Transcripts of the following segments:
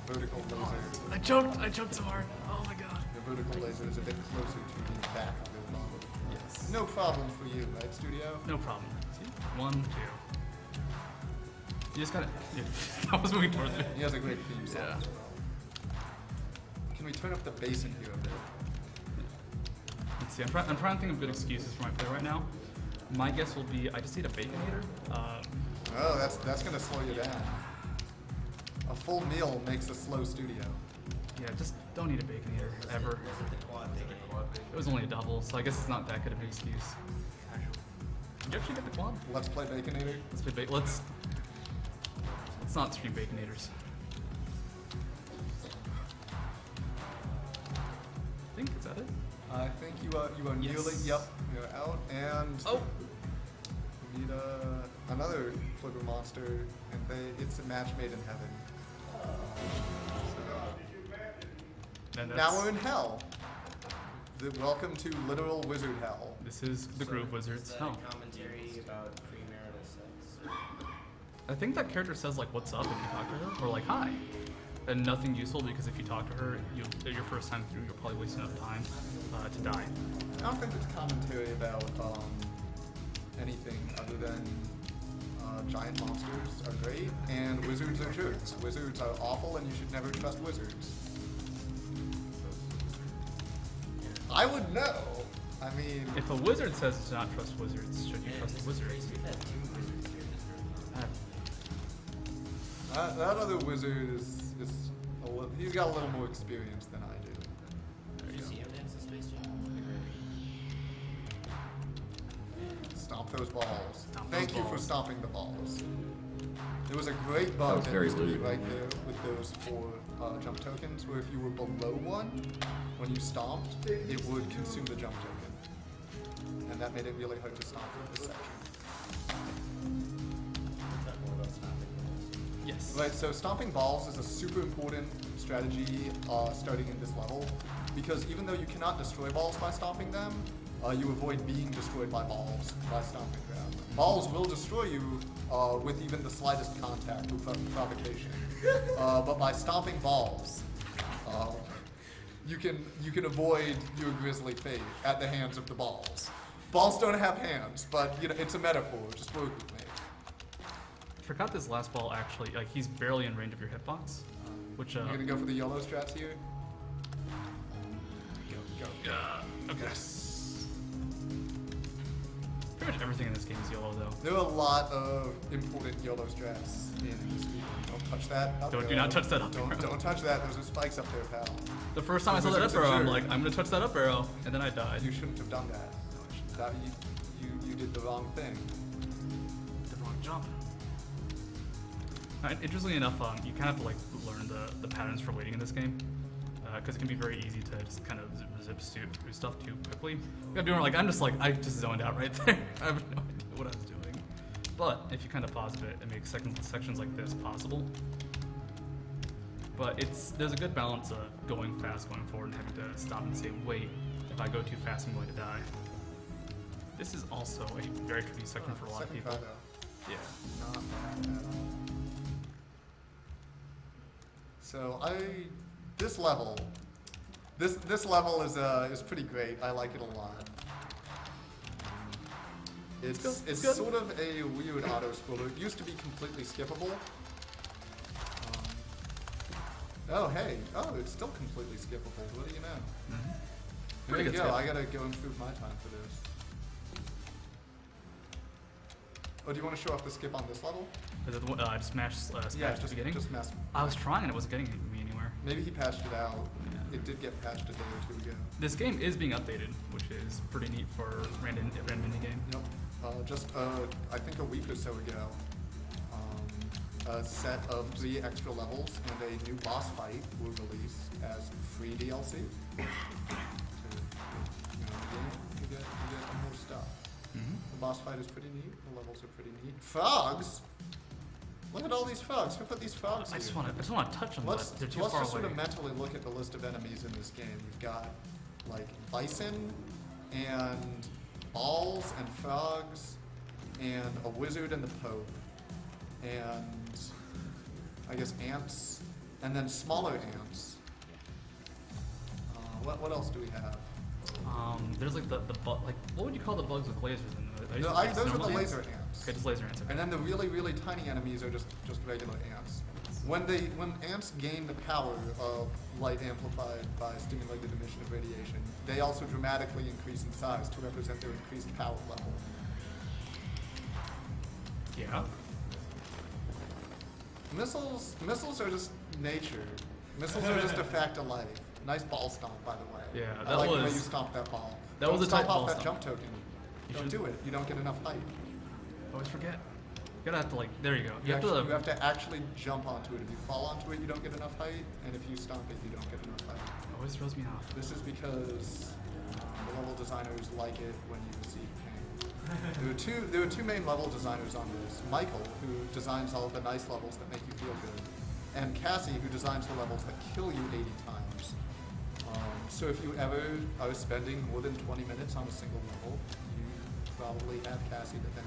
vertical laser. I choked so hard. Oh my god. The vertical laser is a bit closer to the back of the model. Yes. No problem for you, right, Studio? No problem. See? 1, 2. You just gotta. Yeah, that was moving towards me. He has a great theme song Yeah. as well. Can we turn up the bass in here a bit? Let's see. I'm trying to think of good excuses for my play right now. My guess will be I just need a baconator. Oh, that's gonna slow you down. A full meal makes a slow studio. Yeah, just don't need a baconator ever. It was only a double, so I guess it's not that good of an excuse. Did you actually get the quad? Let's play Baconator. Let's play let's not stream baconators. I think is that it? I think you are Yes. nearly. Yep, you're out, and Oh. we need another flipper monster, and it's a match made in heaven. And Now that's, we're in hell. Welcome to literal wizard hell. this is the Groove Wizards. Is that Hell. a commentary about premarital sex? I think that character says like "What's up" if you talk to her, or like "Hi," and nothing useful because if you talk to her, your first time through, you'll probably waste enough time to die. I don't think it's commentary about anything other than giant monsters are great and wizards are jerks. Wizards are awful and you should never trust wizards. I would know. I mean, If a wizard says to not trust wizards, should you trust wizards? We've had 2 wizards here this room. that other wizard is he's got a little more experience than I do. Did you see him dance in Space Jam? Stomp those balls. Stomp Thank those you for balls. stomping the balls. There was a great That bug was that very used to be lewd. right there with those 4 jump tokens, where if you were below 1, when you stomped, it would consume the jump token. And that made it really hard to stomp in this section. What's that more about stopping balls? Yes. Right, so stomping balls is a super important strategy starting in this level, because even though you cannot destroy balls by stomping them, you avoid being destroyed by balls by stomping them. Balls will destroy you with even the slightest contact or provocation, but by stomping balls, you can avoid your grisly fate at the hands of the balls. Balls don't have hands, but you know it's a metaphor. Just work with me. I forgot this last ball actually. Like he's barely in range of your hitbox, which You're gonna go for the YOLO strats here. Go. okay. Yes. Pretty much everything in this game is yellow though. There are a lot of important YOLO strats in this video. Don't touch that. Up Do arrow. not touch that up Don't, arrow. don't touch that. Those are spikes up there, pal. The first time I saw that up arrow, I'm like, I'm gonna touch that up arrow, and then I died. You shouldn't have done that. You did the wrong thing. The wrong jump. Interestingly enough, you kind of have to like learn the patterns for waiting in this game, because it can be very easy to just kind of zip through stuff too quickly. I just zoned out right there. I have no idea what I was doing. But if you kind of pause a bit, it makes sections like this possible. But there's a good balance of going fast, going forward, and having to stop and say, wait, if I go too fast, I'm going to die. This is also a very tricky section for a lot of Second people. try, though. Yeah. Not bad at all. So this level is pretty great. I like it a lot. It's good. sort of a weird auto scroller. It used to be completely skippable. Oh hey, it's still completely skippable. What do you know? Mm-hmm. There Pretty you good go. skip. I gotta go improve my time for this. Oh, do you want to show off the skip on this level? Is it the one, just smash at the beginning? just mess. I was trying and it wasn't getting me anywhere. Maybe he patched it out. Yeah. It did get patched a day or 2 ago. This game is being updated, which is pretty neat for random indie game. Yep. I think a week or so ago, a set of 3 extra levels and a new boss fight were released as free DLC. So, you get more stuff. Mm-hmm. The boss fight is pretty neat. The levels are pretty neat. Frogs! Look at all these frogs. Who put these frogs I here? just want to touch them, Let's but they're too just far sort away. of mentally look at the list of enemies in this game. You've got like bison and balls and frogs and a wizard and the Pope and I guess ants And then smaller ants. What else do we have? There's like the bug, like what would you call the bugs with lasers in them? No, those are the laser ants. Okay, just laser ants. Okay. And then the really, really tiny enemies are just regular ants. When ants gain the power of light amplified by stimulated emission of radiation, they also dramatically increase in size to represent their increased power level. Yeah. Missiles are just nature. Missiles are just a fact of life. Nice ball stomp, by the way. Yeah, I that like the way was- you stomp that ball. that Don't was a stomp tight off ball that stomp. jump token. You Don't should- do it. You don't get enough height. Always forget. You gotta have to like. There you go. You have have to actually jump onto it. If you fall onto it, you don't get enough height, and if you stomp it, you don't get enough height. Always throws me off. This is because the level designers like it when you receive pain. There are two main level designers on this. Michael, who designs all of the nice levels that make you feel good, and Cassie, who designs the levels that kill you 80 times. So if you ever are spending more than 20 minutes on a single level, you probably have Cassie to thank.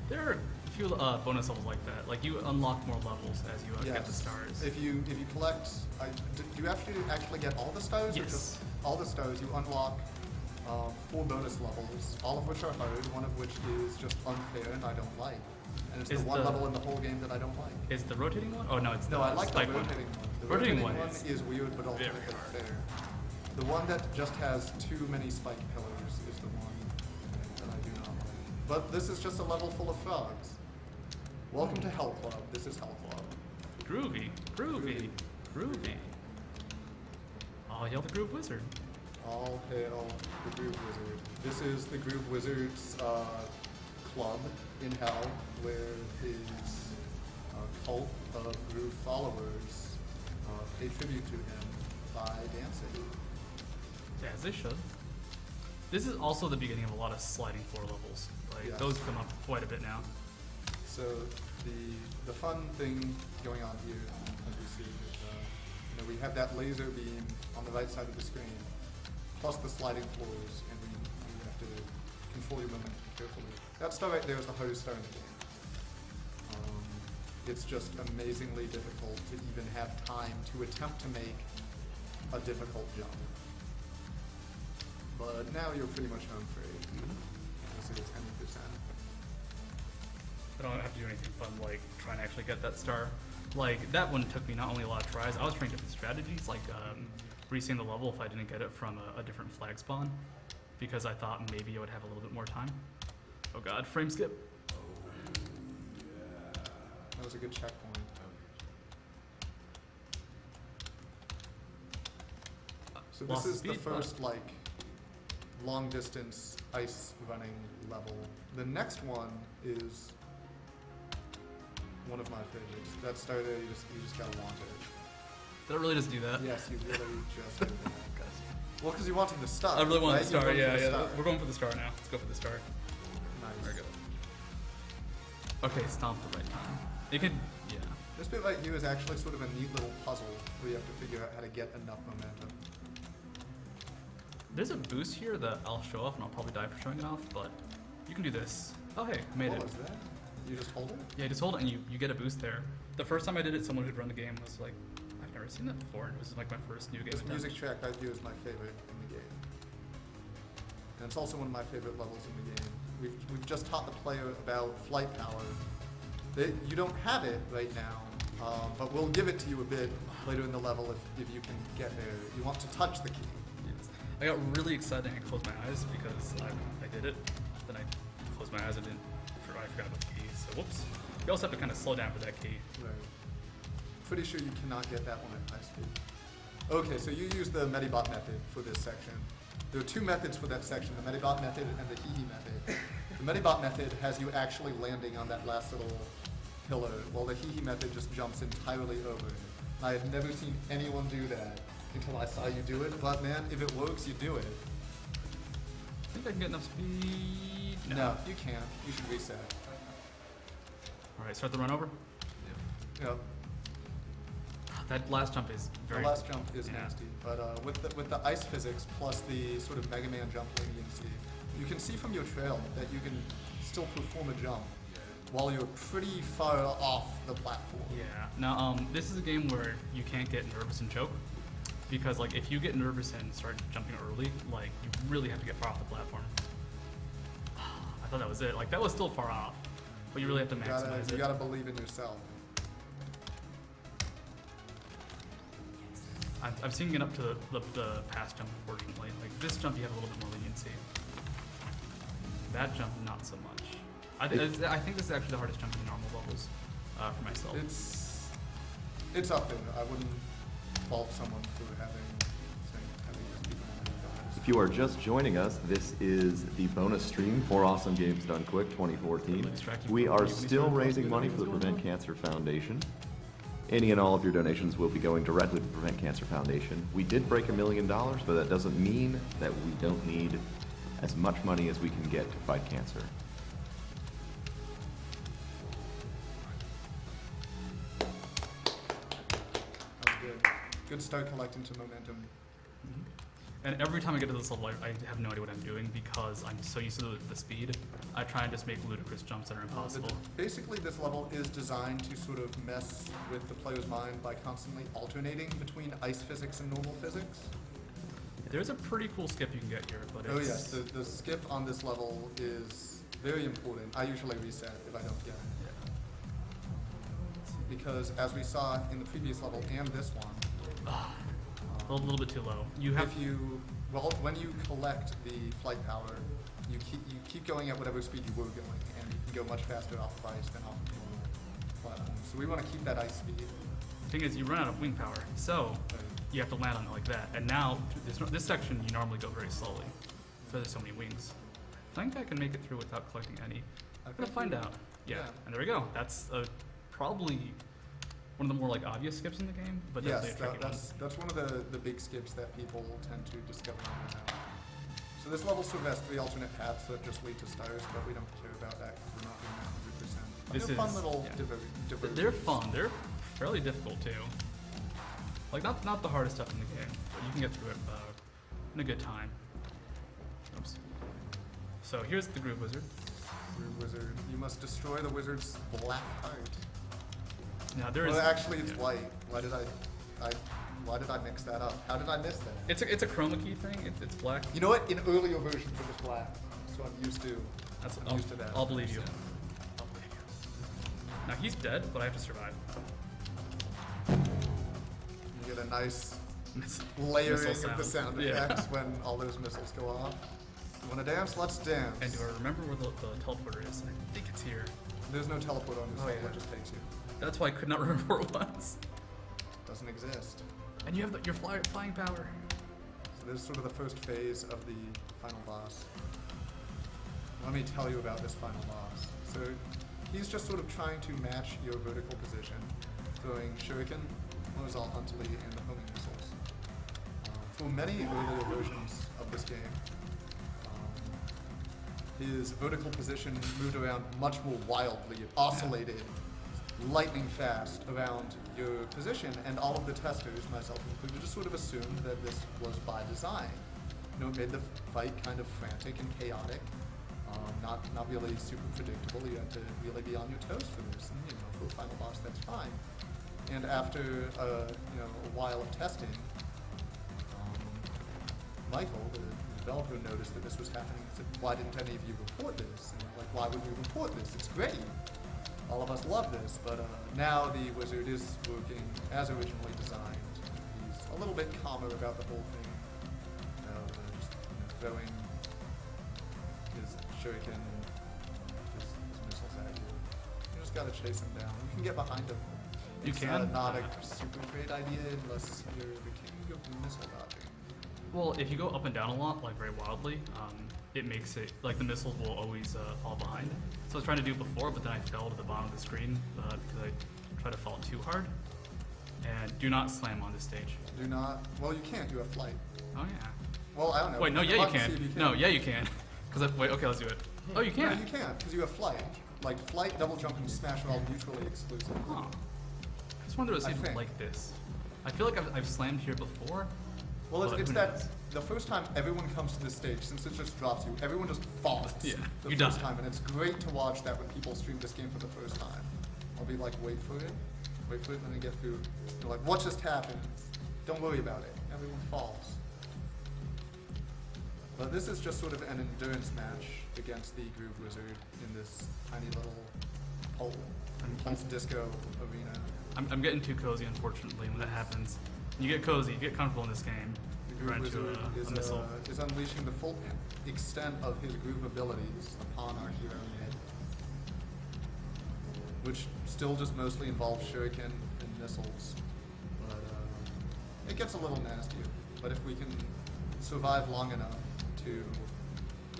There are a few bonus levels like that. Like you unlock more levels as you get the stars. If you collect, do you have to actually get all the stars? Or Yes. just all the stars? You unlock 4 bonus levels, all of which are hard, one of which is just unfair and I don't like. And it's Is the one the- level in the whole game that I don't like. Is the rotating one? Oh no, it's No, the I like the spike rotating one. one. The Rotating rotating one one is is weird, but ultimately very hard. fair. The one that just has too many spike pillars is the one that I do not like. But this is just a level full of frogs. Welcome to Hell Club. This is Hell Club. Groovy, groovy, groovy. Oh, yell the Groove Wizard. All hail the Groove Wizard. This is the Groove Wizard's club in Hell, where his cult of Groove followers pay tribute to him by dancing. As they should. This is also the beginning of a lot of sliding floor levels. Like Yes. those come up quite a bit now. So the fun thing going on here, as we see, is we have that laser beam on the right side of the screen, plus the sliding floors, and we have to control your momentum carefully. That star right there is the hardest star in the game. It's just amazingly difficult to even have time to attempt to make a difficult jump. But now you're pretty much home free. This is 10%. I don't have to do anything fun like trying to actually get that star. Like that one took me not only a lot of tries, I was trying different strategies, like reseeing the level if I didn't get it from a different flag spawn, because I thought maybe I would have a little bit more time. Oh god, frame skip. That was a good checkpoint. So Lost this is the speed, but- first long distance ice running level. The next one is one of my favorites. That star there, you just gotta want it. That really doesn't do that. Yes, you really just do that. Well, because you wanted the star. I really want right? the You're star, going for yeah, the yeah. star. We're going for the star now. Let's go for the star. Nice. There we go. Okay, stomp the right time. You can, yeah. This bit right here is actually sort of a neat little puzzle where you have to figure out how to get enough momentum. There's a boost here that I'll show off, and I'll probably die for showing it off, but you can do this. Oh hey, I made What it. was that? You just hold it? Yeah, just hold it and you get a boost there. The first time I did it, someone who'd run the game was like, I've never seen that before. It was like my first new game This attempt. music track right here is my favorite in the game. And it's also one of my favorite levels in the game. We've just taught the player about flight power. You don't have it right now, but we'll give it to you a bit later in the level if you can get there. You want to touch the key. Yes. I got really excited and closed my eyes because I did it. Then I closed my eyes and I forgot about the key. So whoops. You also have to kind of slow down for that key. Right. Pretty sure you cannot get that one at high speed. Okay, so you use the Medibot method for this section. There are two methods for that section, the Medibot method and the Hee method. The Medibot method has you actually landing on that last little pillar, while the Hee method just jumps entirely over it. I have never seen anyone do that until I saw you do it, but man, if it works, you do it. I think I can get enough speed. No, you can't. You should reset. All right, start the run over. Yep. That last jump is very. The last jump is yeah. nasty, but with the ice physics plus the sort of Mega Man jump leniency, you can see from your trail that you can still perform a jump while you're pretty far off the platform. Yeah. Now, this is a game where you can't get nervous and choke, because like if you get nervous and start jumping early, like you really have to get far off the platform. I thought that was it. Like that was still far off, but you really have to maximize You it. gotta believe in yourself. I've seen it up to the past jump, unfortunately. Like this jump, you have a little bit more leniency. That jump, not so much. I think this is actually the hardest jump in normal levels for myself. It's up there. I wouldn't fault someone for having just people on their guys. If you are just joining us, this is the bonus stream for Awesome Games Done Quick 2014. We are still raising money for the Prevent Cancer Foundation. Any and all of your donations will be going directly to the Prevent Cancer Foundation. We did break $1 million, but that doesn't mean that we don't need as much money as we can get to fight cancer. That was good. Good start collecting some momentum. And every time I get to this level, I have no idea what I'm doing because I'm so used to the speed. I try and just make ludicrous jumps that are impossible. Basically, this level is designed to sort of mess with the player's mind by constantly alternating between ice physics and normal physics. There's a pretty cool skip you can get here, but Oh it's... yes, the skip on this level is very important. I usually reset if I don't get it. Because as we saw in the previous level and this one, A little bit too low. You have when you collect the flight power, you keep going at whatever speed you were going, and you can go much faster off of ice than off of normal platforms. So we want to keep that ice speed. The thing is, you run out of wing power, so you have to land on it like that. And now, this section, you normally go very slowly, because there's so many wings. I think I can make it through without collecting any. I'm gonna find out. Yeah, and there we go. That's probably one of the more like obvious skips in the game, but Yes, definitely a tricky that's one of the big skips that people tend to discover on their own. So this level sort of has 3 alternate paths that just lead to stars, but we don't care about that because we're not doing that 100%. This They're fun is- little yeah. diversions. They're fun. They're fairly difficult too. Like not the hardest stuff in the game, but you can get through it in a good time. Oops. So here's the Groove Wizard. Groove Wizard. You must destroy the wizard's black heart. Now there is. Well, actually, it's white. Why did I mix that up? How did I miss that? It's a chroma key thing. It's black. You know what? In earlier versions, it was black, so I'm used to. I'm used to that. I'll believe you. I'll believe you. Now he's dead, but I have to survive. You get a nice layering of the sound effects when all those missiles go off. You want to dance? Let's dance. And do I remember where the teleporter is? I think it's here. There's no teleport on this Oh, level. yeah. It just takes you. That's why I could not remember where it was. Doesn't exist. And you have your flying power. So this is sort of the first phase of the final boss. Let me tell you about this final boss. So he's just sort of trying to match your vertical position, throwing shuriken, horizontally, and homing missiles. For many earlier versions of this game, his vertical position moved around much more wildly. It oscillated lightning fast around your position, and all of the testers, myself included, just sort of assumed that this was by design. You know, it made the fight kind of frantic and chaotic, not really super predictable. You had to really be on your toes for this, and you know, for a final boss, that's fine. And after a while of testing, Michael, the developer, noticed that this was happening and said, "Why didn't any of you report this?" And we're like, "Why would we report this? It's great. All of us love this." But now the wizard is working as originally designed. He's a little bit calmer about the whole thing. Just throwing his shuriken and his missiles at you. You just gotta chase him down. You can get behind him. You It's can? not a super great idea unless you're the king of missile dodging. Well, if you go up and down a lot, like very wildly, it makes it, like the missiles will always fall behind. So I was trying to do it before, but then I fell to the bottom of the screen because I tried to fall too hard. And do not slam on this stage. Do not. Well, you can't do a flight. Oh yeah. Well, I don't know. Wait, no, yeah you Let's see can. if you No, yeah you can. Wait, okay, let's do it. Oh, you No, can. you can't because you have flight. Like flight, double jump, and smash are all mutually exclusive. Huh. I just wonder if it's I even think. like this. I feel like I've slammed here before, Well, but it's who that knows? the first time everyone comes to this stage, since it just drops you, everyone just falls Yeah, the you first die. time, and it's great to watch that when people stream this game for the first time. I'll be like, wait for it, and then they get through. They're like, what just happened? Don't worry about it. Everyone falls. But this is just sort of an endurance match against the Groove Wizard in this tiny little pulse disco arena. I'm getting too cozy, unfortunately, when that happens. You get cozy, you get comfortable in this game. The You run Groove into Wizard a missile. is unleashing the full extent of his groove abilities upon our hero Ned, which still just mostly involves shuriken and missiles. But it gets a little nastier. But if we can survive long enough to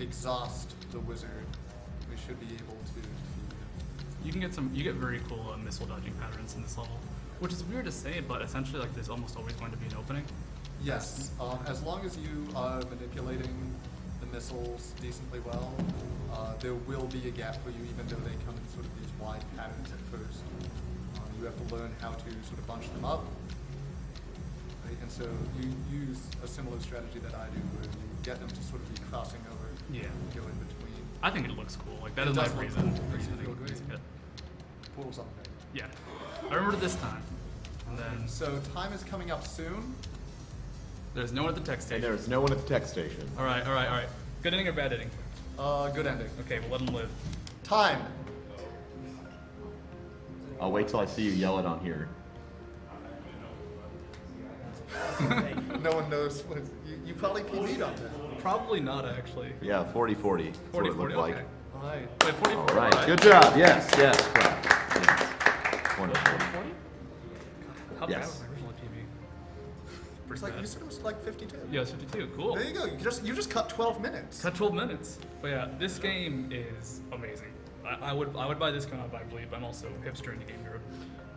exhaust the wizard, we should be able to defeat him. You get very cool missile dodging patterns in this level, which is weird to say, but essentially like there's almost always going to be an opening. Yes, as long as you are manipulating the missiles decently well, there will be a gap for you, even though they come in sort of these wide patterns at first. You have to learn how to sort of bunch them up, right? And so you use a similar strategy that I do, where you get them to sort of be crossing over, Yeah. go in between. I think it looks cool. Like that It is my does look reason. cool. Makes you I think feel it's great. good. Portal's up there. Yeah. I remember this time. And then So time is coming up soon. there's no one at the tech And station. there's no one at the tech station. All right. Good ending or bad ending? Good ending. Okay, we'll let him live. Time. I'll wait till I see you yell it on here. No one knows what you probably PB'd on that. Probably not actually. Yeah, 40-40. That's what it 40-40, looked like. okay. All right. Wait, 40 All right, good job. Yes, correct. Yes. Wonderful. How bad Yes. was my original PB? It's Pretty like bad. you said it was like 52. Yeah, it's 52. Cool. There you go. You just cut 12 minutes. Cut 12 minutes. But yeah, this game is amazing. I would buy this game up, I believe. I'm also hipster in the game Europe.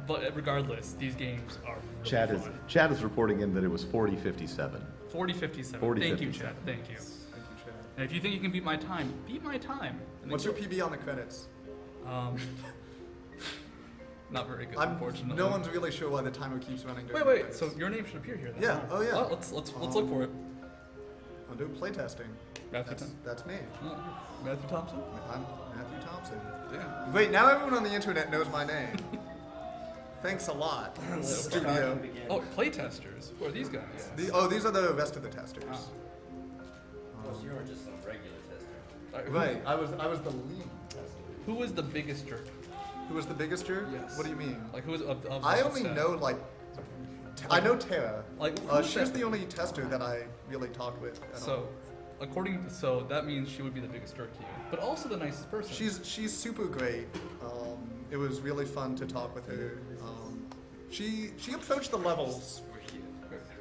But regardless, these games are really fun. Chad is reporting in that it was 40-57. 40-57. 40-57. Thank you, Chad. Thank you. Thank you, Chad. And if you think you can beat my time, beat my time. And What's then your PB on the credits? Not very good, unfortunately. No one's really sure why the timer keeps running. during Wait. the credits. So your name should appear here. Then. Yeah. Oh, yeah. Well, let's look for it. I'll do playtesting. Matthew That's me. Matthew Thompson. I'm Matthew Thompson. Yeah. Wait, now everyone on the internet knows my name. Thanks a lot, studio. Oh, playtesters. Who are these guys? These are the rest of the testers. Well, you were just a regular tester. Right. I was the lead tester. Who was the biggest jerk? Who was the biggest jerk? Yes. What do you mean? Like who was of I the only staff? know like I know Tara. Like, who's she's that? the only tester that I really talk with. At all. So that means she would be the biggest jerk to you, but also the nicest person. She's super great. It was really fun to talk with her. She approached the levels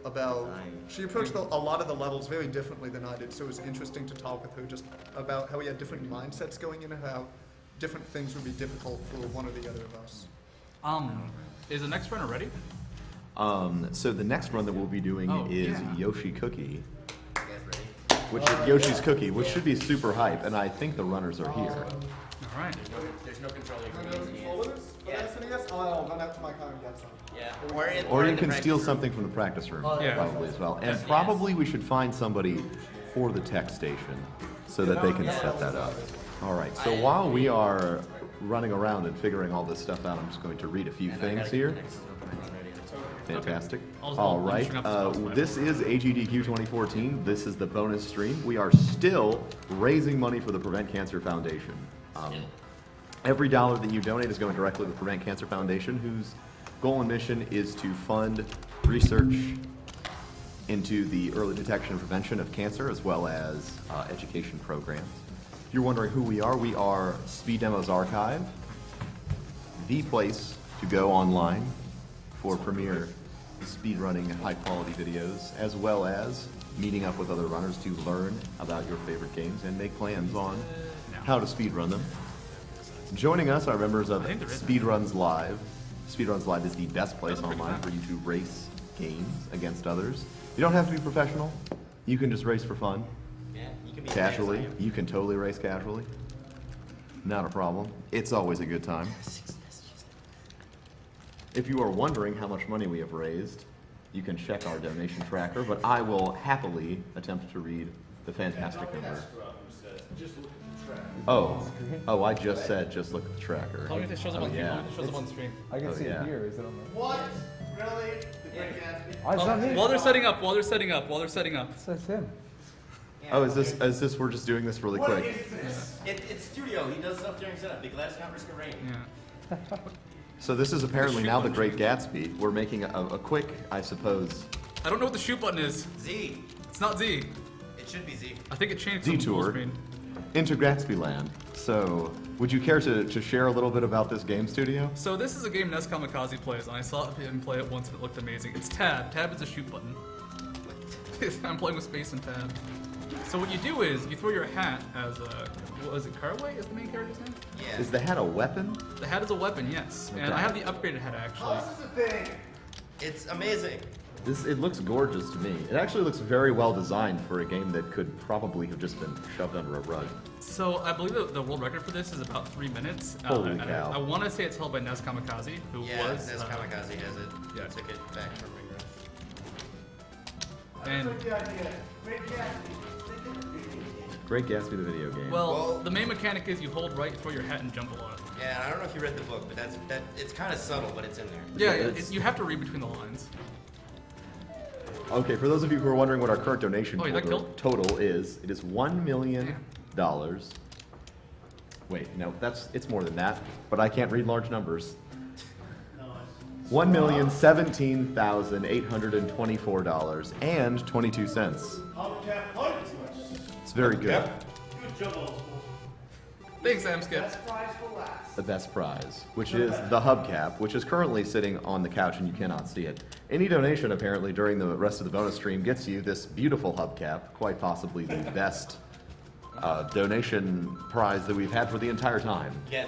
a lot of the levels very differently than I did. So it was interesting to talk with her just about how we had different mindsets going in and how different things would be difficult for one or the other of us. Is the next runner ready? So the next run that we'll be doing is yeah. Yoshi Cookie, You guys ready? Yoshi's Cookie, which should be super hype, and I think the runners are here. All right. There's no controller. Yeah. I'll run out to my car and get some. Yeah. Or you can steal something from the practice room, Yeah. probably as well. And probably we should find somebody for the tech station so that they can set that up. All right, so while we are running around and figuring all this stuff out, I'm just going to read a few things here. Fantastic. I'll All right, string up the stuff. this is AGDQ 2014. This is the bonus stream. We are still raising money for the Prevent Cancer Foundation. Every dollar that you donate is going directly to the Prevent Cancer Foundation, whose goal and mission is to fund research into the early detection and prevention of cancer, as well as education programs. If you're wondering who we are Speed Demos Archive, the place to go online for premier speedrunning high-quality videos, as well as meeting up with other runners to learn about your favorite games and make plans on how to speedrun them. Joining us are members of I think there is. Speedruns Live. Speedruns Live is the best place online for you to race games against others. You don't have to be professional. You can just race for fun, Yeah, you can be casually. You can totally race casually. Not a problem. It's always a good time. If you are wondering how much money we have raised, you can check our donation tracker, but I will happily attempt to read the fantastic number. Oh, I just said just look at the tracker. Tell me if it shows up on stream. Tell me if it shows up on stream. I can Oh, see yeah. it here. Is it on the? What? Really? The Great Gatsby? Oh, it's not me. While they're setting up, while they're setting up. It says him. Oh, is this we're just doing this really quick? It's studio. He does stuff during setup. The glass can't risk a rain. Yeah. So this is apparently now the Great Gatsby. We're making a quick, I suppose, I don't know what the shoot button is. Z. It's not Z. It should be Z. I think it changed from full detour screen. into Gatsby Land. So, would you care to share a little bit about this game studio? So this is a game Nest Kamikaze plays, and I saw him play it once and it looked amazing. It's Tab. Tab is a shoot button. I'm playing with space and Tab. So what you do is you throw your hat as a, was it Caraway is the main character's name? Yeah. Is the hat a weapon? The hat is a weapon, yes. And I have the upgraded hat actually. This is a thing. It's amazing. It looks gorgeous to me. It actually looks very well designed for a game that could probably have just been shoved under a rug. So I believe the world record for this is about 3 minutes. Holy and cow. I want to say it's held by Nest Kamikaze, who Yeah, was. Nest Kamikaze has it. yeah. Took it back from Ring Rush. And The idea. Great Gatsby. Great Gatsby, the video game. well, the main mechanic is you hold right, throw your hat, and jump a lot. Yeah, I don't know if you read the book, but it's kind of subtle, but it's in there. Yeah, it's- you have to read between the lines. Okay, for those of you who are wondering what our current donation Oh, you got killed? total is, it is $1 million. Wait, no, it's more than that, but I can't read large numbers. $1,017,824.22. It's very good. Thanks, Sam Skip. The best prize, which is the hubcap, which is currently sitting on the couch and you cannot see it. Any donation apparently during the rest of the bonus stream gets you this beautiful hubcap, quite possibly the best donation prize that we've had for the entire time. Yeah,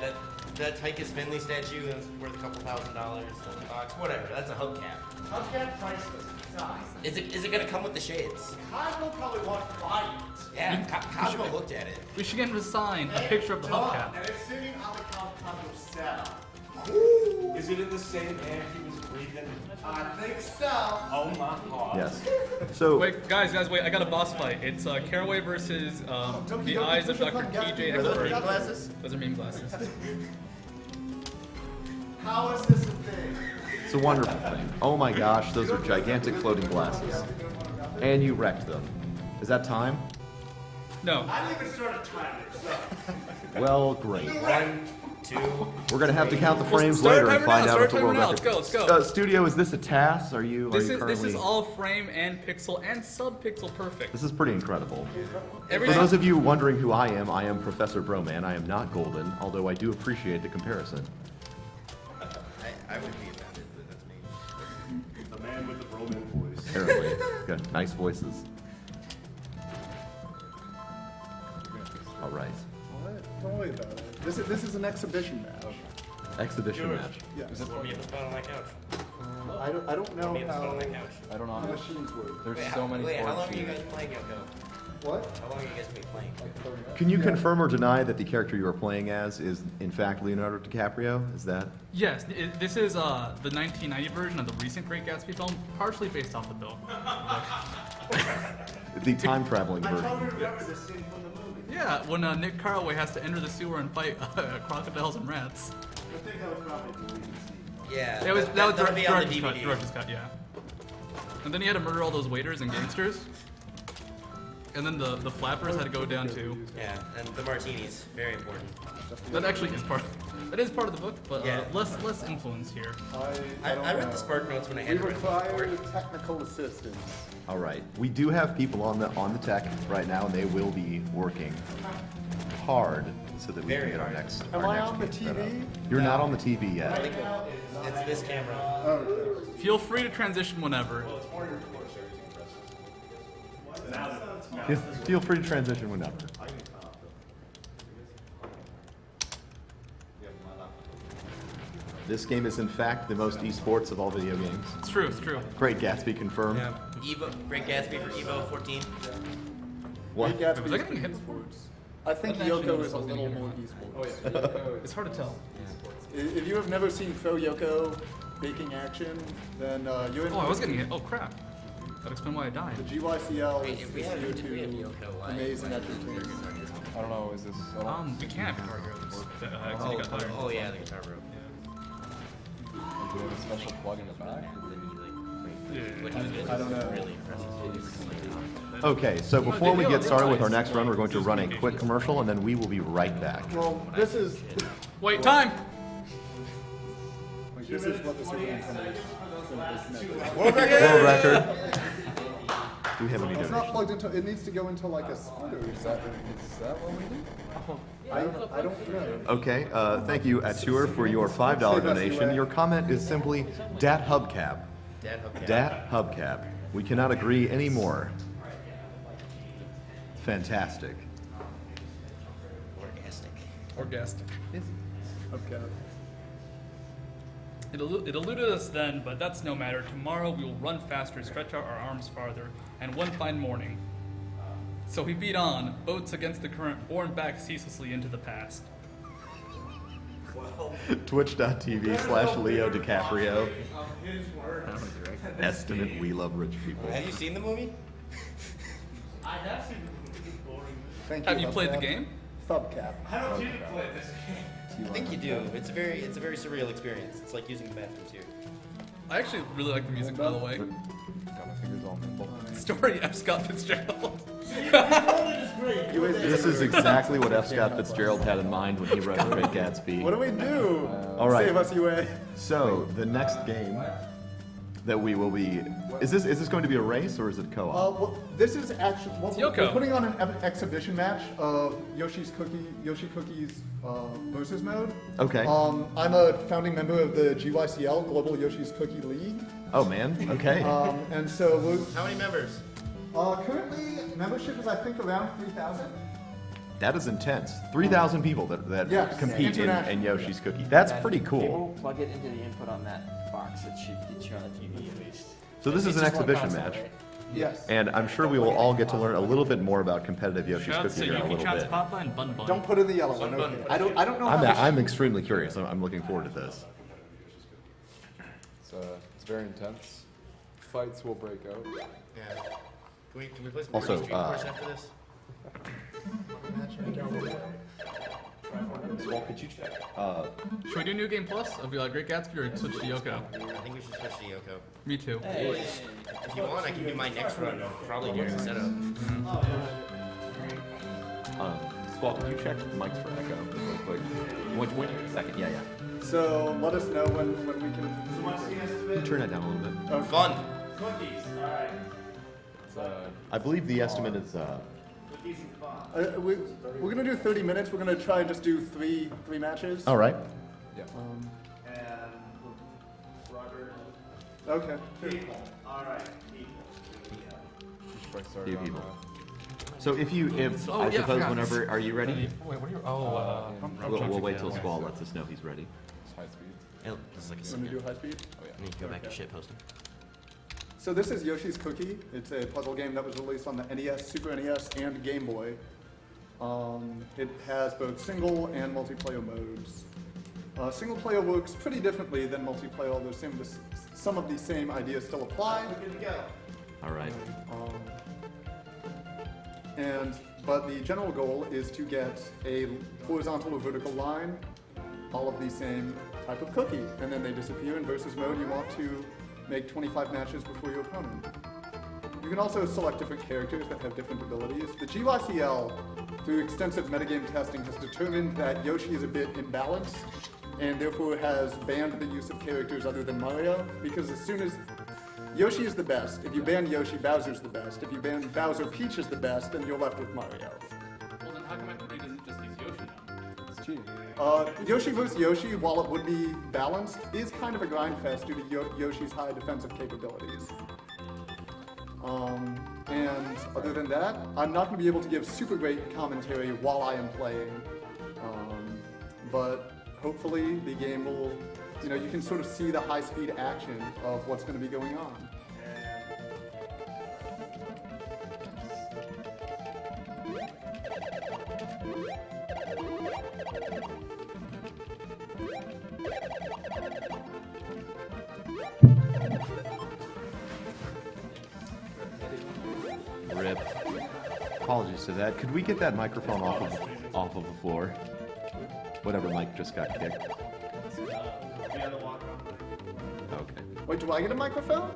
that Tychus Finley statue that's worth a couple $1,000 in the box. Whatever, that's a hubcap. Hubcap priceless. Is it gonna come with the shades? Cosmo probably wants to buy it. Yeah, Cosmo looked at it. We should get him to sign a picture of the hubcap. And it's sitting on the Cosmo setup. Is it in the same air he was breathing? I think so. Oh my god. Yes. So, Wait, guys, wait! I got a boss fight. It's Caraway versus the Eyes of Dr. TJ Are those Expert. meme glasses? Those are meme glasses. How is this a thing? it's a wonderful thing. Oh my gosh, those are gigantic floating glasses. And you wrecked them. Is that time? No. I didn't even start a timer, so. Well, great. 1, 2. We're gonna have to count the Well, frames start later and timer find now, out start if the timer world now. record. Let's go. Studio, is this a TAS? Are you This currently? is all frame and pixel and sub-pixel perfect. This is pretty incredible. For Everything. those of you wondering who I am Professor Broman. I am not golden, although I do appreciate the comparison. I would be offended, but that's me. The man with the Roman voice. Apparently, got nice voices. All right, Don't worry about it. This is an exhibition match. exhibition match. Yes. Want me to spot on that couch? I don't know Want me to spot how on that couch? I don't know. the machines work. There's Wait, so many Wait, how sports long are you games. guys playing Yoko? What? How long are you guys been playing? Can you confirm or deny that the character you are playing as is in fact Leonardo DiCaprio? Is that? Yes, this is the 1990 version of the recent Great Gatsby film, partially based off the film. The time traveling I version. totally remember this scene from the movie. Yeah, when Nick Carraway has to enter the sewer and fight crocodiles and rats. I think that was probably the deleted scene. Yeah, That was that'll be on the director's cut. DVD. Director's cut, yeah. And then he had to murder all those waiters and gangsters. And then the flappers had to go down too. Yeah, and the martinis, very important. That actually is part. That is part of the book, but Yeah. less influence here. I read the Spark Notes when I We had to write the require report. technical assistance. All right, we do have people on the tech right now, and they will be working hard so that we Very can get our hard. next. Am our I next on the game set up. TV? You're not on the TV yet. It's this camera. Oh, Feel free to transition whenever. Feel free to transition whenever. This game is in fact the most esports of all video games. It's true. It's true. Great Gatsby confirmed. Yeah. Evo, Great Gatsby for Evo 14. What? Gatsby Was I getting hit? I think That's actually Yoko what is a I was little getting more at. esports. It's hard to tell. If you have never seen Faux Yoko, baking action, then you're in. Oh, I was getting hit. Oh crap. That'd explain why I died. The GYCL Hey, is if we have due Yoko, to why? amazing expertise. I don't know, is this... We can't have Guitar Hero. Because he got tired. Oh yeah, the guitar broke. Do we have a special plug in the back? Which was good. I don't know. Really impressive. Okay, so before we get started with our next run, we're going to run a quick commercial, and then we will be right back. Well, this is Wait, time! like, this is what the Super Nintendo is. World World record. Do we have any It's not donations? plugged into. It needs to go into like a splitter. Is that what we do? I don't know. Okay, thank you, Atur, for your $5 donation. Your comment is simply Dat Hubcap. Dad, okay. Dat Hubcap. We cannot agree anymore. Fantastic. Orgastic. Okay. It eluded us then, but that's no matter. Tomorrow we will run faster, stretch out our arms farther, and one fine morning. So we beat on, boats against the current, borne back ceaselessly into the past. Twitch.tv/Leo DiCaprio. Estimate we love rich people. Have you seen the movie? Thank you. Have you played the Hubcap. game? Thubcap. I think you do. It's a very surreal experience. It's like using the bathrooms here. I actually really like the music, by the way. Got my fingers all nimble. Story F. Scott Fitzgerald. This is exactly what F. Scott Fitzgerald had in mind when he wrote The Great Gatsby. What do we do? All right. Save us, UA. So the next game that we will be is this going to be a race or is it co-op? Well, this is actually Yoko. we're putting on an exhibition match of Yoshi Cookie's versus mode. Okay. I'm a founding member of the GYCL Global Yoshi's Cookie League, Oh man. Okay. and so we're How many members? currently membership is I think around 3,000. That is intense. 3,000 people that Yes, compete in international. Yoshi's Cookie. That's pretty cool. People plug it into the input on that box that should get you on the TV at least. So this is It's an just one exhibition console, match. right? Yes. And I'm sure we will all get to learn a little bit more about competitive Yoshi's Shout out Cookie to here in a Yuki little Chat's bit. Papa and Bun Bun. Don't put in the yellow one. Okay. I don't know. I'm extremely curious. I'm looking forward to this. It's very intense. Fights will break out. Yeah. Can we play some Also, Street Force after this? Swap, could you check? Should we do New Game Plus of Great Gatsby or switch to Yoko? I think we should switch to Yoko. Me too. If you want, I can do my next run probably during the setup. Swap, could you check mics for echo real quick? When you're second, yeah. So let us know when we can. Turn that down a little bit. Okay. Fun. I believe the estimate is We're gonna do 30 minutes. We're gonna try and just do three matches. all right. Yeah. Okay. Sure. You should probably start Few it on people. that. So if Oh, I yeah, I suppose forgot. whenever, are you ready? Wait, what are you? We'll wait till Squall lets us know he's ready. It's high speed. This is like a Let me do high speed. Oh yeah. I need to go back to shit posting. So this is Yoshi's Cookie. It's a puzzle game that was released on the NES, Super NES, and Game Boy. It has both single and multiplayer modes. Single player works pretty differently than multiplayer, although some of the same ideas still apply. All right. But the general goal is to get a horizontal or vertical line, all of the same type of cookie, and then they disappear in versus mode. You want to make 25 matches before your opponent. You can also select different characters that have different abilities. The GYCL, through extensive metagame testing, has determined that Yoshi is a bit imbalanced, and therefore has banned the use of characters other than Mario, because as soon as Yoshi is the best, if you ban Yoshi, Bowser's the best. If you ban Bowser, Peach is the best, and you're left with Mario. Well, then how come everybody doesn't just use Yoshi now? It's cheating. Yoshi vs. Yoshi, while it would be balanced, is kind of a grind fest due to Yoshi's high defensive capabilities. And other than that, I'm not going to be able to give super great commentary while I am playing. But hopefully the game will, you can sort of see the high-speed action of what's going to be going on. Apologies to that. Could we get that microphone off of the floor? Whatever mic just got kicked. Okay. Wait, do I get a microphone?